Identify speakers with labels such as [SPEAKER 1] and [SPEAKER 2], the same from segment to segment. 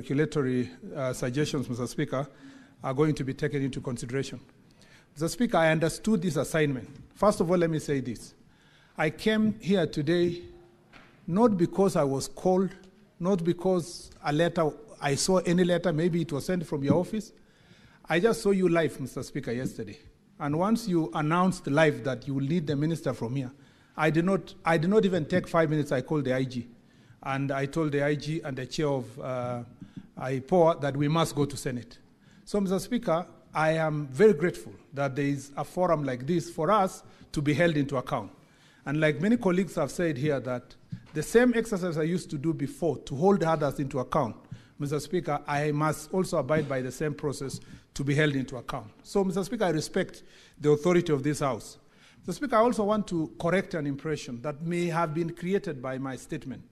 [SPEAKER 1] Regulatory suggestions, Mr. Speaker, are going to be taken into consideration. Mr. Speaker, I understood this assignment. First of all, let me say this. I came here today not because I was called, not because I saw any letter, maybe it was sent from your office. I just saw you live, Mr. Speaker, yesterday. And once you announced live that you will need the minister from here, I did not even take 5 minutes. I called the IG. And I told the IG and the chair of IPOA that we must go to Senate. So, Mr. Speaker, I am very grateful that there is a forum like this for us to be held into account. And like many colleagues have said here, that the same exercise I used to do before to hold others into account, Mr. Speaker, I must also abide by the same process to be held into account. So, Mr. Speaker, I respect the authority of this House. Mr. Speaker, I also want to correct an impression that may have been created by my statement.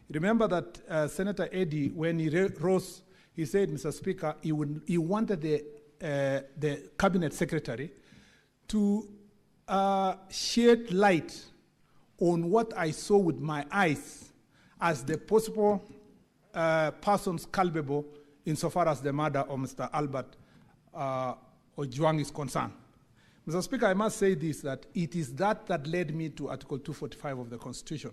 [SPEAKER 1] Remember that Senator Eddy, when he rose, he said, Mr. Speaker, he wanted the cabinet secretary to shed light on what I saw with my eyes as the possible persons culpable insofar as the murder of Mr. Albert Ojwang is concerned. Mr. Speaker, I must say this, that it is that led me to Article 245 of the Constitution.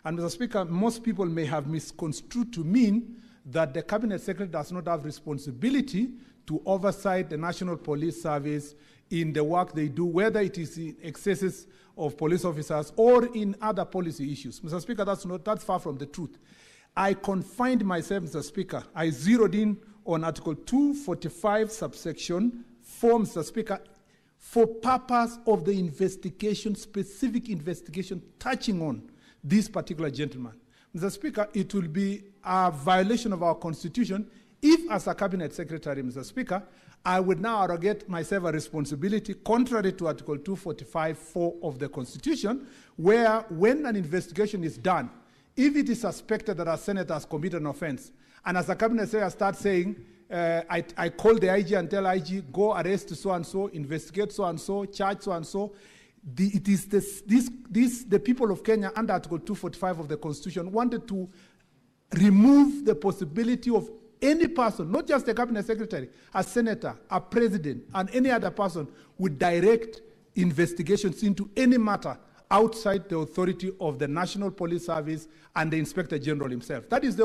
[SPEAKER 1] And Mr. Speaker, most people may have misconstrued to mean that the Cabinet Secretary does not have responsibility to oversight the National Police Service in the work they do, whether it is in excesses of police officers or in other policy issues. Mr. Speaker, that's far from the truth. I confined myself, Mr. Speaker, I zeroed in on Article 245, subsection 4, Mr. Speaker, for purpose of the investigation, specific investigation touching on this particular gentleman. Mr. Speaker, it will be a violation of our Constitution if, as a Cabinet Secretary, Mr. Speaker, I would now arrogate myself a responsibility contrary to Article 245(4) of the Constitution, where when an investigation is done, if it is suspected that a senator has committed an offense, and as a Cabinet Secretary starts saying, I call the IG and tell IG, go arrest so-and-so, investigate so-and-so, charge so-and-so, the people of Kenya under Article 245 of the Constitution wanted to remove the possibility of any person, not just the Cabinet Secretary, a senator, a president, and any other person would direct investigations into any matter outside the authority of the National Police Service and the Inspector General himself. That is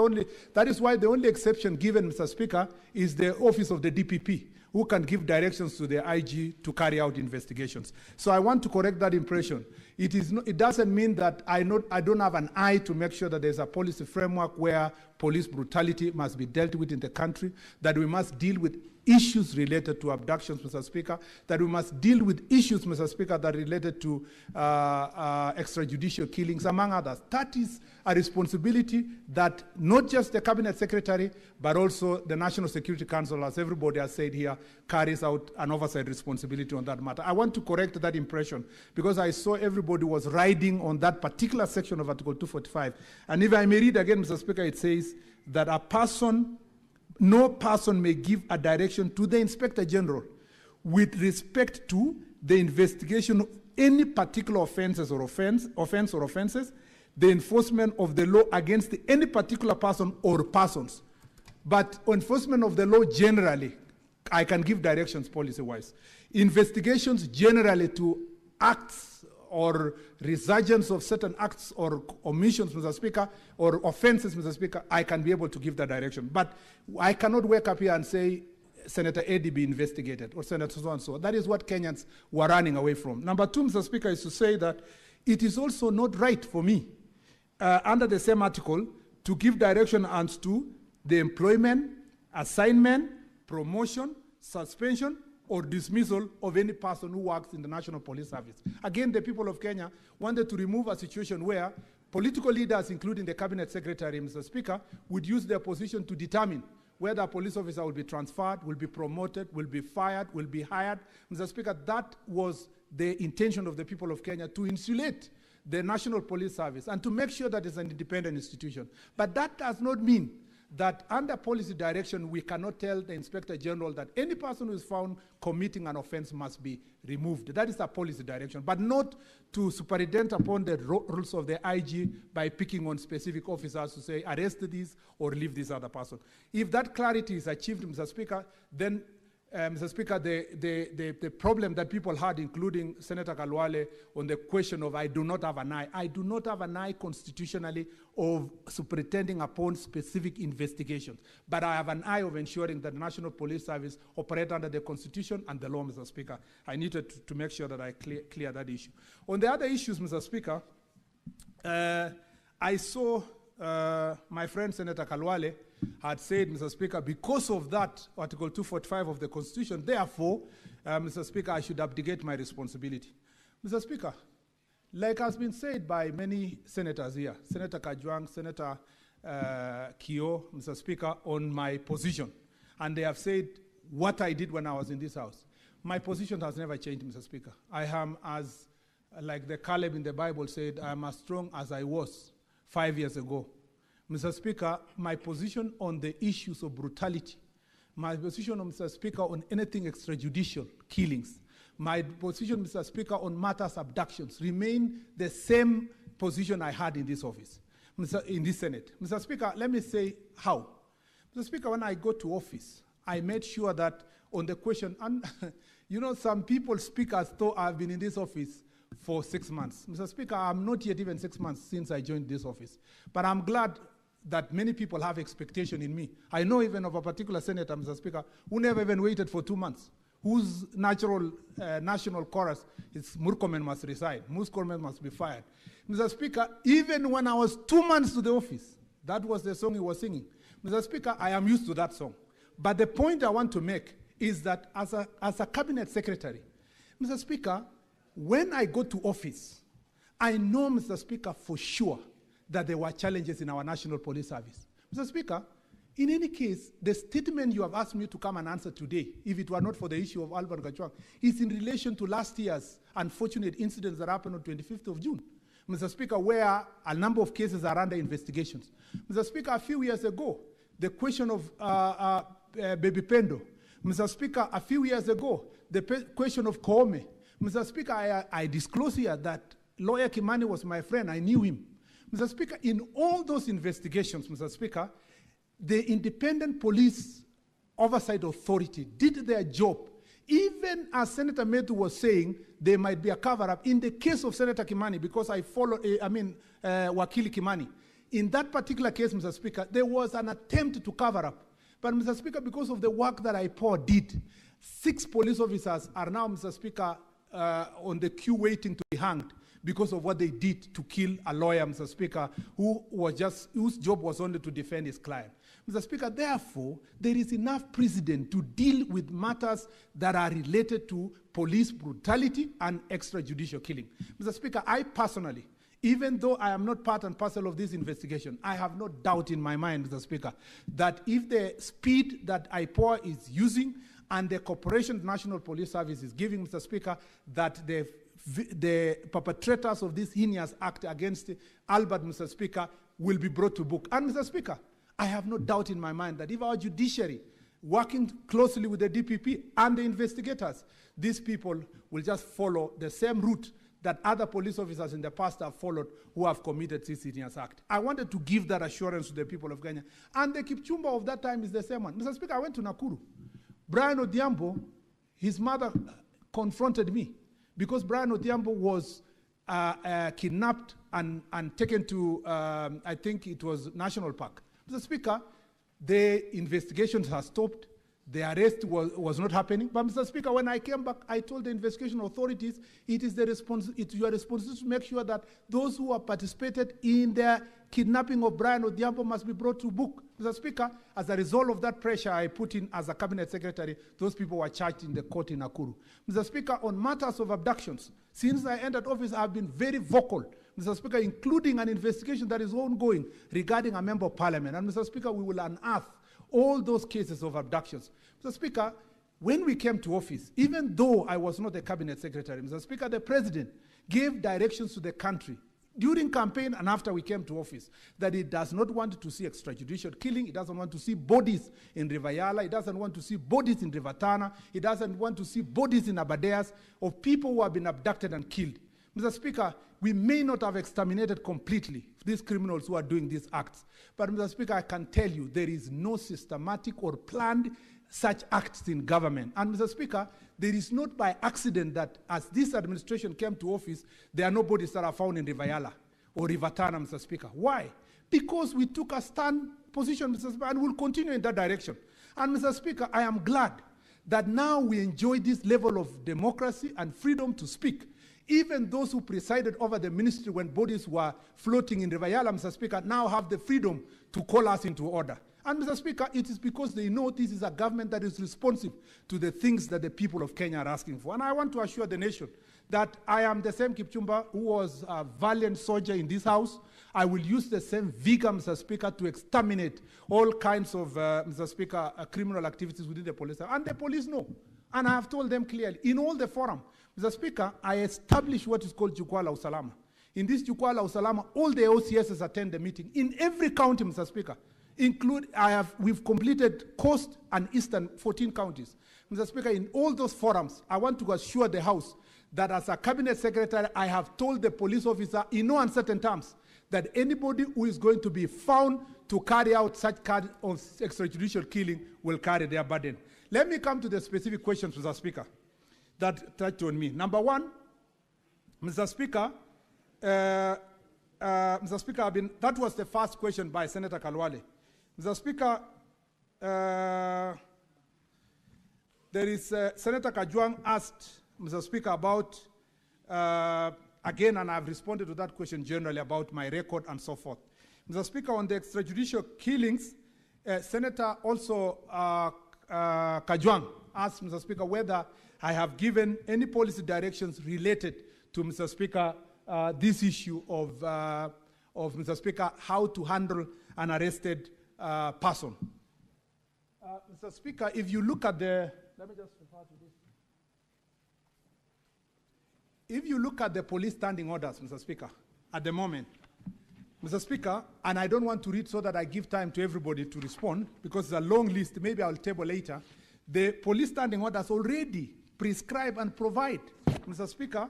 [SPEAKER 1] why the only exception given, Mr. Speaker, is the office of the DPP, who can give directions to the IG to carry out investigations. So I want to correct that impression. It doesn't mean that I don't have an eye to make sure that there's a policy framework where police brutality must be dealt with in the country, that we must deal with issues related to abductions, Mr. Speaker, that we must deal with issues, Mr. Speaker, that are related to extrajudicial killings, among others. That is a responsibility that not just the Cabinet Secretary, but also the National Security Council, as everybody has said here, carries out an oversight responsibility on that matter. I want to correct that impression because I saw everybody was riding on that particular section of Article 245. And if I may read again, Mr. Speaker, it says that no person may give a direction to the Inspector General with respect to the investigation of any particular offenses or offenses, the enforcement of the law against any particular person or persons. But enforcement of the law generally, I can give directions policy-wise. Investigations generally to acts or resurgence of certain acts or omissions, Mr. Speaker, or offenses, Mr. Speaker, I can be able to give that direction. But I cannot wake up here and say, Senator Eddy be investigated, or Senator so-and-so. That is what Kenyans were running away from. Number two, Mr. Speaker, is to say that it is also not right for me, under the same article, to give direction as to the employment, assignment, promotion, suspension, or dismissal of any person who works in the National Police Service. Again, the people of Kenya wanted to remove a situation where political leaders, including the Cabinet Secretary, Mr. Speaker, would use their position to determine whether a police officer will be transferred, will be promoted, will be fired, will be hired. Mr. Speaker, that was the intention of the people of Kenya, to insulate the National Police Service and to make sure that it's an independent institution. But that does not mean that under policy direction, we cannot tell the Inspector General that any person who is found committing an offense must be removed. That is a policy direction, but not to superintend upon the rules of the IG by picking on specific officers to say, arrest this or leave this other person. If that clarity is achieved, Mr. Speaker, then Mr. Speaker, the problem that people had, including Senator Kalwale, on the question of I do not have an eye. I do not have an eye constitutionally of superintending upon specific investigations, but I have an eye of ensuring that the National Police Service operate under the Constitution and the law, Mr. Speaker. I needed to make sure that I clear that issue. On the other issues, Mr. Speaker, I saw my friend Senator Kalwale had said, Mr. Speaker, because of that Article 245 of the Constitution, therefore, Mr. Speaker, I should abdicate my responsibility. Mr. Speaker, like has been said by many senators here, Senator Ojwang, Senator Kio, Mr. Speaker, on my position, and they have said what I did when I was in this House. My position has never changed, Mr. Speaker. I am as, like the Caleb in the Bible said, I am as strong as I was 5 years ago. Mr. Speaker, my position on the issues of brutality, my position, Mr. Speaker, on anything extrajudicial killings, my position, Mr. Speaker, on matters abductions remain the same position I had in this office, in this Senate. Mr. Speaker, let me say how. Mr. Speaker, when I go to office, I made sure that on the question, and you know, some people speak as though I've been in this office for 6 months. Mr. Speaker, I'm not yet even 6 months since I joined this office, but I'm glad that many people have expectation in me. I know even of a particular senator, Mr. Speaker, who never even waited for 2 months, whose natural national chorus is Murkomen must resign, Murkomen must be fired. Mr. Speaker, even when I was 2 months to the office, that was the song he was singing. Mr. Speaker, I am used to that song. But the point I want to make is that as a cabinet secretary, Mr. Speaker, when I go to office, I know, Mr. Speaker, for sure that there were challenges in our National Police Service. Mr. Speaker, in any case, the statement you have asked me to come and answer today, if it were not for the issue of Albert Ojwang, is in relation to last year's unfortunate incidents that happened on 25th of June. Mr. Speaker, where a number of cases are under investigations. Mr. Speaker, a few years ago, the question of Baby Pendo. Mr. Speaker, a few years ago, the question of Koome. Mr. Speaker, I disclose here that lawyer Kimani was my friend. I knew him. Mr. Speaker, in all those investigations, Mr. Speaker, the Independent Police Oversight Authority did their job. Even as Senator Metu was saying, there might be a cover-up. In the case of Senator Kimani, because I follow, Wakili Kimani, in that particular case, Mr. Speaker, there was an attempt to cover up. But, Mr. Speaker, because of the work that IPOA did, 6 police officers are now, Mr. Speaker, on the queue waiting to be hanged because of what they did to kill a lawyer, Mr. Speaker, whose job was only to defend his client. Mr. Speaker, therefore, there is enough precedent to deal with matters that are related to police brutality and extrajudicial killing. Mr. Speaker, I personally, even though I am not part and parcel of this investigation, I have no doubt in my mind, Mr. Speaker, that if the speed that IPOA is using and the cooperation National Police Service is giving, Mr. Speaker, that the perpetrators of this heinous act against Albert, Mr. Speaker, will be brought to book. And, Mr. Speaker, I have no doubt in my mind that if our judiciary, working closely with the DPP and the investigators, these people will just follow the same route that other police officers in the past have followed who have committed this heinous act. I wanted to give that assurance to the people of Kenya. And the Kipchumba of that time is the same one. Mr. Speaker, I went to Nakuru. Brian Odhiambo, his mother confronted me because Brian Odhiambo was kidnapped and taken to, I think it was National Park. Mr. Speaker, the investigations have stopped. The arrest was not happening. But, Mr. Speaker, when I came back, I told the investigation authorities it is your responsibility to make sure that those who have participated in the kidnapping of Brian Odhiambo must be brought to book. Mr. Speaker, as a result of that pressure I put in as a cabinet secretary, those people were charged in the court in Nakuru. Mr. Speaker, on matters of abductions, since I entered office, I have been very vocal, Mr. Speaker, including an investigation that is ongoing regarding a member of parliament. And, Mr. Speaker, we will unearth all those cases of abductions. Mr. Speaker, when we came to office, even though I was not a cabinet secretary, Mr. Speaker, the president gave directions to the country during campaign and after we came to office, that it does not want to see extrajudicial killing, it doesn't want to see bodies in River Yala, it doesn't want to see bodies in River Tana, it doesn't want to see bodies in Abadeas of people who have been abducted and killed. Mr. Speaker, we may not have exterminated completely these criminals who are doing these acts, but Mr. Speaker, I can tell you there is no systematic or planned such acts in government. And Mr. Speaker, there is not by accident that as this administration came to office, there are no bodies that are found in River Yala or River Tana, Mr. Speaker. Why? Because we took a stand position, Mr. Speaker, and we'll continue in that direction. And Mr. Speaker, I am glad that now we enjoy this level of democracy and freedom to speak. Even those who presided over the ministry when bodies were floating in River Yala, Mr. Speaker, now have the freedom to call us into order. And Mr. Speaker, it is because they know this is a government that is responsive to the things that the people of Kenya are asking for. And I want to assure the nation that I am the same Kipchumba who was a valiant soldier in this house. I will use the same vigor, Mr. Speaker, to exterminate all kinds of, Mr. Speaker, criminal activities within the police. And the police know. And I have told them clearly, in all the forum, Mr. Speaker, I established what is called Jukwaa la Usalama. In this Jukwaa la Usalama, all the OCSs attend the meeting. In every county, Mr. Speaker, we've completed coast and eastern 14 counties. Mr. Speaker, in all those forums, I want to assure the House that as a cabinet secretary, I have told the police officer in no uncertain terms that anybody who is going to be found to carry out such kind of extrajudicial killing will carry their burden. Let me come to the specific questions, Mr. Speaker, that touched on me. Number one, Mr. Speaker, Mr. Speaker, that was the first question by Senator Kalwale. Mr. Speaker, there is Senator Ojwang asked, Mr. Speaker, about, again, and I've responded to that question generally about my record and so forth. Mr. Speaker, on the extrajudicial killings, Senator also Ojwang asked, Mr. Speaker, whether I have given any policy directions related to, Mr. Speaker, this issue of Mr. Speaker, how to handle an arrested person. Mr. Speaker, if you look at the, let me just refer to this. If you look at the police standing orders, Mr. Speaker, at the moment, Mr. Speaker, and I don't want to read so that I give time to everybody to respond, because it's a long list, maybe I'll table later. The police standing orders already prescribe and provide, Mr. Speaker,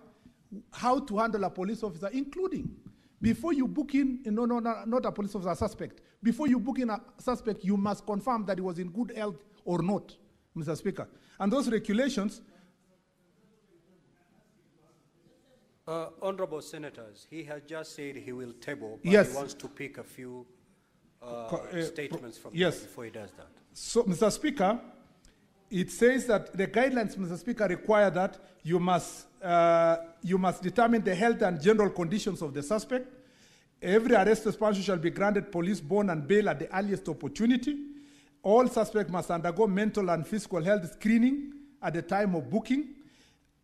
[SPEAKER 1] how to handle a police officer, including before you book in, not a police officer, a suspect. Before you book in a suspect, you must confirm that he was in good health or not, Mr. Speaker. And those regulations.
[SPEAKER 2] Honorable Senators, he has just said he will table, but
[SPEAKER 1] yes,
[SPEAKER 2] he wants to pick a few statements from
[SPEAKER 1] yes,
[SPEAKER 2] before he does that.
[SPEAKER 1] So, Mr. Speaker, it says that the guidelines, Mr. Speaker, require that you must determine the health and general conditions of the suspect. Every arrested person shall be granted police bond and bail at the earliest opportunity. All suspects must undergo mental and physical health screening at the time of booking.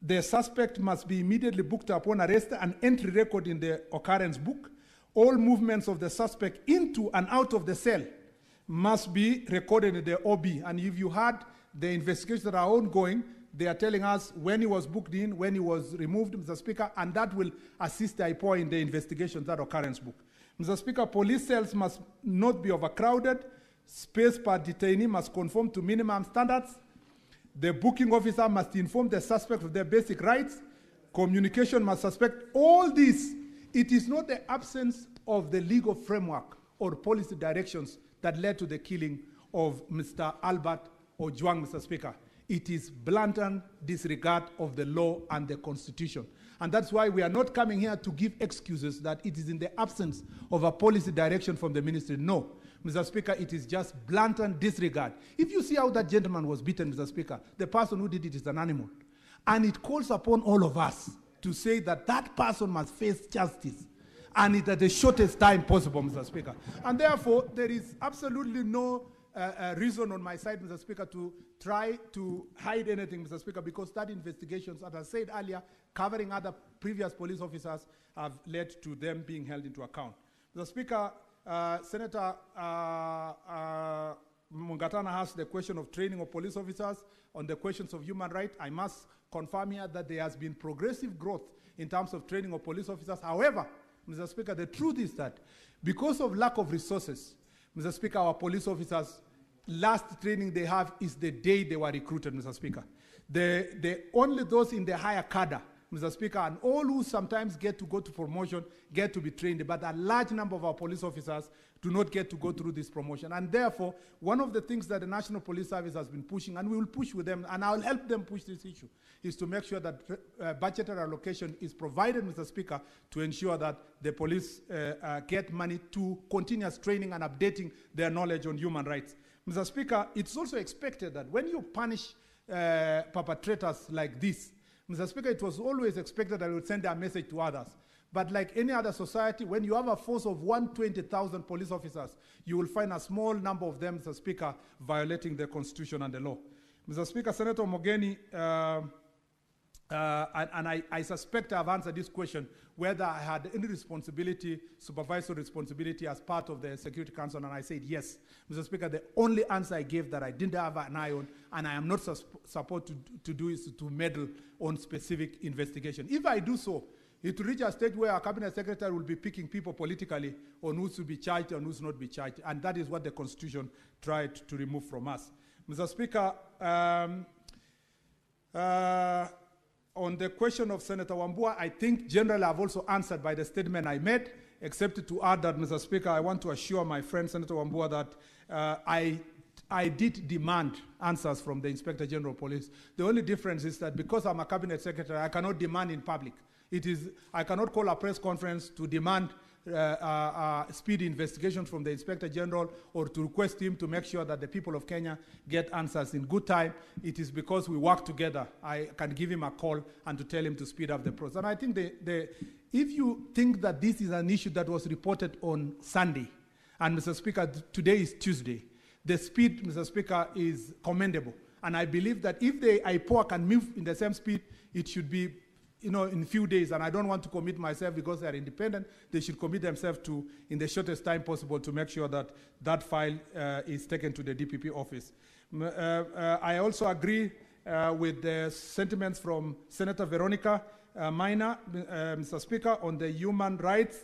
[SPEAKER 1] The suspect must be immediately booked upon arrest and entry record in the occurrence book. All movements of the suspect into and out of the cell must be recorded in the OB. And if you had the investigations that are ongoing, they are telling us when he was booked in, when he was removed, Mr. Speaker, and that will assist the IPOA in the investigations, that occurrence book. Mr. Speaker, police cells must not be overcrowded. Space per detainee must conform to minimum standards. The booking officer must inform the suspect of their basic rights. Communication must suspect all this. It is not the absence of the legal framework or policy directions that led to the killing of Mr. Albert Ojwang, Mr. Speaker. It is blatant disregard of the law and the Constitution. And that's why we are not coming here to give excuses that it is in the absence of a policy direction from the ministry. No, Mr. Speaker, it is just blatant disregard. If you see how that gentleman was beaten, Mr. Speaker, the person who did it is an animal. And it calls upon all of us to say that that person must face justice, and it at the shortest time possible, Mr. Speaker. And therefore, there is absolutely no reason on my side, Mr. Speaker, to try to hide anything, Mr. Speaker, because that investigations, as I said earlier, covering other previous police officers have led to them being held into account. Mr. Speaker, Senator Mungatana asked the question of training of police officers on the questions of human rights. I must confirm here that there has been progressive growth in terms of training of police officers. However, Mr. Speaker, the truth is that because of lack of resources, Mr. Speaker, our police officers, last training they have is the day they were recruited, Mr. Speaker. Only those in the higher cadre, Mr. Speaker, and all who sometimes get to go to promotion get to be trained, but a large number of our police officers do not get to go through this promotion. And therefore, one of the things that the National Police Service has been pushing, and we will push with them, and I'll help them push this issue, is to make sure that budgetary allocation is provided, Mr. Speaker, to ensure that the police get money to continuous training and updating their knowledge on human rights. Mr. Speaker, it's also expected that when you punish perpetrators like this, Mr. Speaker, it was always expected that we would send a message to others. But like any other society, when you have a force of 120,000 police officers, you will find a small number of them, Mr. Speaker, violating the Constitution and the law. Mr. Speaker, Senator Mogeni, I suspect I've answered this question, whether I had any responsibility, supervisory responsibility as part of the Security Council, and I said yes. Mr. Speaker, the only answer I gave that I didn't have an eye on, and I am not supposed to do, is to meddle on specific investigation. If I do so, it will reach a stage where our cabinet secretary will be picking people politically on who's to be charged and who's not be charged, and that is what the Constitution tried to remove from us. Mr. Speaker, on the question of Senator Wambua, I think generally I've also answered by the statement I made, except to add that, Mr. Speaker, I want to assure my friend Senator Wambua that I did demand answers from the Inspector General of Police. The only difference is that because I'm a cabinet secretary, I cannot demand in public. I cannot call a press conference to demand speedy investigation from the Inspector General or to request him to make sure that the people of Kenya get answers in good time. It is because we work together. I can give him a call and to tell him to speed up the process. And I think if you think that this is an issue that was reported on Sunday, and Mr. Speaker, today is Tuesday, the speed, Mr. Speaker, is commendable. And I believe that if the IPOA can move in the same speed, it should be in a few days, and I don't want to commit myself because they are independent. They should commit themselves to, in the shortest time possible, to make sure that that file is taken to the DPP office. I also agree with the sentiments from Senator Veronica Maina, Mr. Speaker, on the human rights,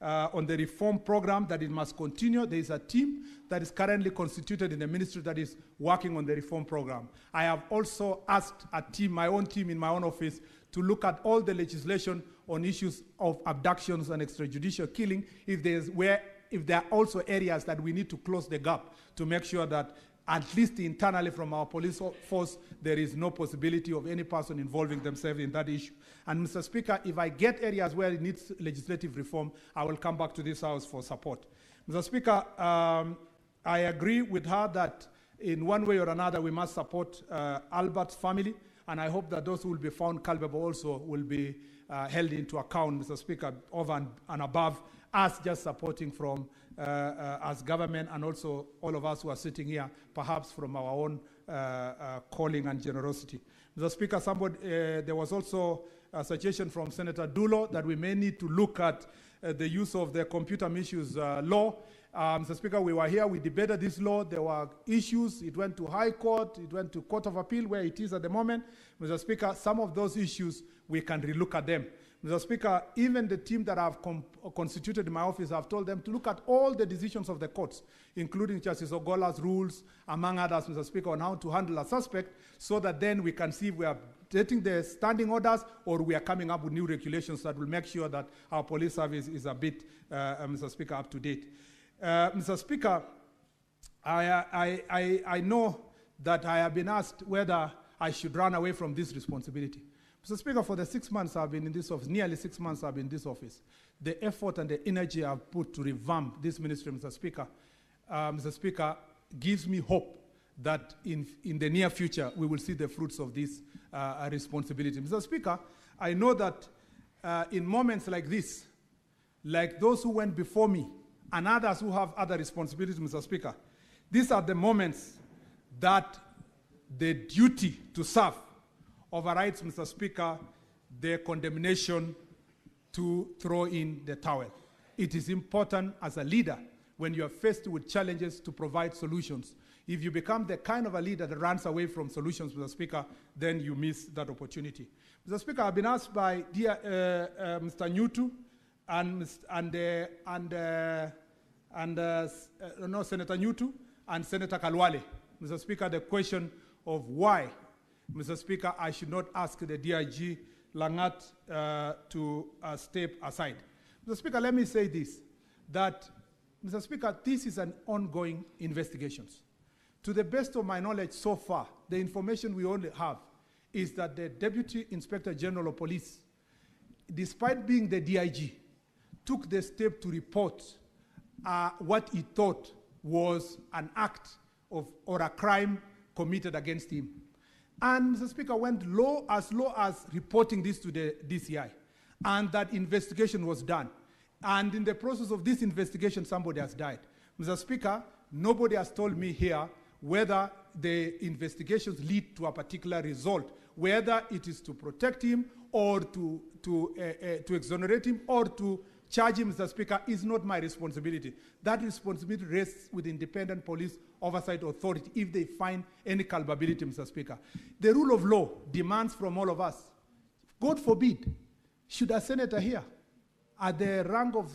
[SPEAKER 1] on the reform program, that it must continue. There is a team that is currently constituted in the ministry that is working on the reform program. I have also asked a team, my own team in my own office, to look at all the legislation on issues of abductions and extrajudicial killing, if there are also areas that we need to close the gap to make sure that at least internally from our police force, there is no possibility of any person involving themselves in that issue. And Mr. Speaker, if I get areas where it needs legislative reform, I will come back to this House for support. Mr. Speaker, I agree with her that in one way or another we must support Albert's family, and I hope that those who will be found culpable also will be held into account, Mr. Speaker, over and above us just supporting from as government, and also all of us who are sitting here, perhaps from our own calling and generosity. Mr. Speaker, there was also suggestion from Senator Dulo that we may need to look at the use of the computer misuse law. Mr. Speaker, we were here, we debated this law, there were issues, it went to High Court, it went to Court of Appeal, where it is at the moment. Mr. Speaker, some of those issues, we can relook at them. Mr. Speaker, even the team that I've constituted in my office, I've told them to look at all the decisions of the courts, including Justice Ogola's rules, among others, Mr. Speaker, on how to handle a suspect, so that then we can see if we are getting the standing orders or we are coming up with new regulations that will make sure that our police service is a bit, Mr. Speaker, up to date. Mr. Speaker, I know that I have been asked whether I should run away from this responsibility. Mr. Speaker, for the 6 months I've been in this office, nearly 6 months I've been in this office, the effort and the energy I've put to revamp this ministry, Mr. Speaker, gives me hope that in the near future we will see the fruits of this responsibility. Mr. Speaker, I know that in moments like this, like those who went before me and others who have other responsibilities, Mr. Speaker, these are the moments that the duty to serve overrides, Mr. Speaker, the condemnation to throw in the towel. It is important as a leader, when you are faced with challenges, to provide solutions. If you become the kind of a leader that runs away from solutions, Mr. Speaker, then you miss that opportunity. Mr. Speaker, I've been asked by dear Mr. Nyutu Senator Nyutu and Senator Kalwale. Mr. Speaker, the question of why, Mr. Speaker, I should not ask the DIG Langat to step aside. Mr. Speaker, let me say this, that, Mr. Speaker, this is an ongoing investigation. To the best of my knowledge so far, the information we only have is that the Deputy Inspector General of Police, despite being the DIG, took the step to report what he thought was an act of, or a crime committed against him. And Mr. Speaker, went low as reporting this to the DCI. And that investigation was done. And in the process of this investigation, somebody has died. Mr. Speaker, nobody has told me here whether the investigations lead to a particular result, whether it is to protect him or to exonerate him or to charge him, Mr. Speaker, is not my responsibility. That responsibility rests with independent police oversight authority if they find any culpability, Mr. Speaker. The rule of law demands from all of us, God forbid, should a senator here, at the rank of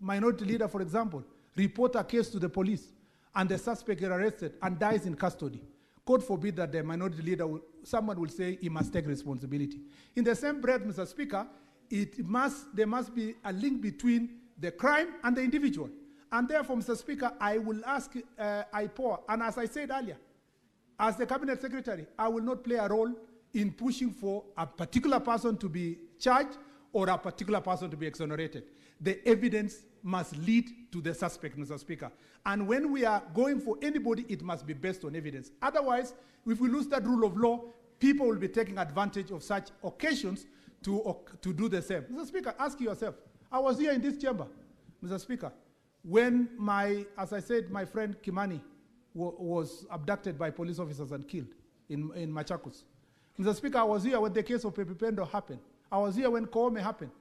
[SPEAKER 1] minority leader, for example, report a case to the police and the suspect is arrested and dies in custody, God forbid that the minority leader, someone will say he must take responsibility. In the same breath, Mr. Speaker, there must be a link between the crime and the individual. And therefore, Mr. Speaker, I will ask IPOA, and as I said earlier, as the Cabinet Secretary, I will not play a role in pushing for a particular person to be charged or a particular person to be exonerated. The evidence must lead to the suspect, Mr. Speaker. And when we are going for anybody, it must be based on evidence. Otherwise, if we lose that rule of law, people will be taking advantage of such occasions to do the same. Mr. Speaker, ask yourself, I was here in this chamber, Mr. Speaker, when as I said, my friend Kimani was abducted by police officers and killed in Machakos. Mr. Speaker, I was here when the case of Pepe Pendo happened. I was here when Koome happened.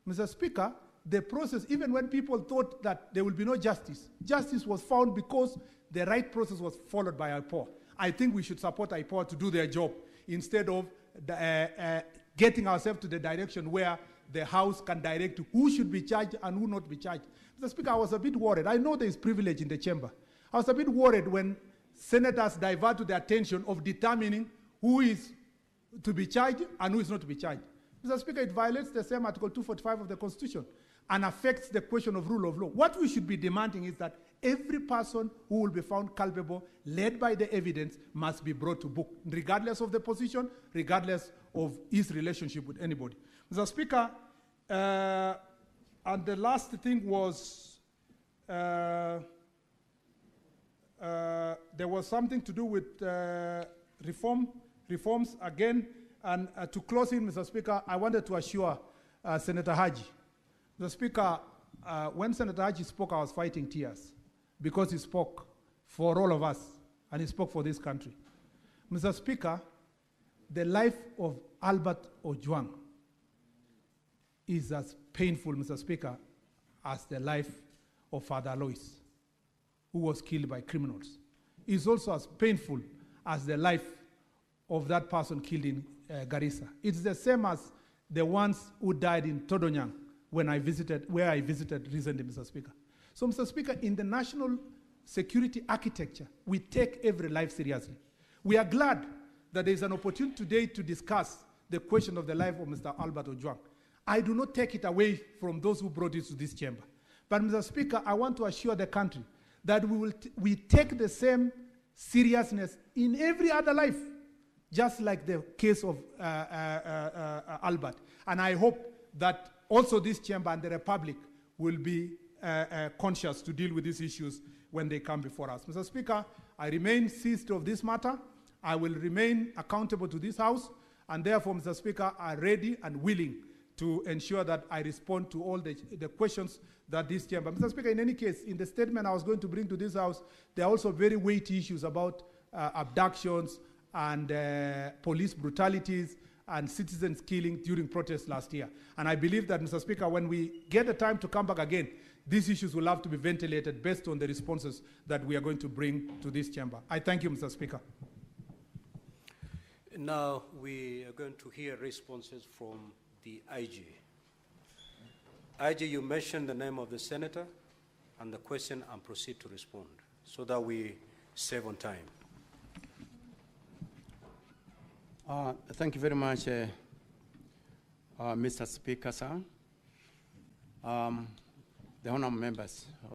[SPEAKER 1] Mr. Speaker, the process, even when people thought that there will be no justice, justice was found because the right process was followed by IPOA. I think we should support IPOA to do their job instead of getting ourselves to the direction where the House can direct who should be charged and who not be charged. Mr. Speaker, I was a bit worried. I know there is privilege in the chamber. I was a bit worried when senators divert to the attention of determining who is to be charged and who is not to be charged. Mr. Speaker, it violates the same Article 245 of the Constitution and affects the question of rule of law. What we should be demanding is that every person who will be found culpable, led by the evidence, must be brought to book, regardless of the position, regardless of his relationship with anybody. Mr. Speaker, and the last thing was, there was something to do with reforms again. And to close in, Mr. Speaker, I wanted to assure Senator Haji. Mr. Speaker, when Senator Haji spoke, I was fighting tears because he spoke for all of us and he spoke for this country. Mr. Speaker, the life of Albert Ojwang is as painful, Mr. Speaker, as the life of Father Alois, who was killed by criminals. It's also as painful as the life of that person killed in Garissa. It's the same as the ones who died in Todonyang where I visited recently, Mr. Speaker. So, Mr. Speaker, in the national security architecture, we take every life seriously. We are glad that there is an opportunity today to discuss the question of the life of Mr. Albert Ojwang. I do not take it away from those who brought it to this chamber. But, Mr. Speaker, I want to assure the country that we take the same seriousness in every other life, just like the case of Albert. And I hope that also this chamber and the Republic will be conscious to deal with these issues when they come before us. Mr. Speaker, I remain seized of this matter. I will remain accountable to this House, and therefore, Mr. Speaker, I'm ready and willing to ensure that I respond to all the questions that this chamber. Mr. Speaker, in any case, in the statement I was going to bring to this House, there are also very weighty issues about abductions and police brutalities and citizens killing during protests last year. And I believe that, Mr. Speaker, when we get the time to come back again, these issues will have to be ventilated based on the responses that we are going to bring to this chamber. I thank you, Mr. Speaker.
[SPEAKER 2] Now we are going to hear responses from the IG. IG, you mentioned the name of the senator and the question and proceed to respond so that we save on time.
[SPEAKER 3] Thank you very much, Mr. Speaker, sir. The honorable members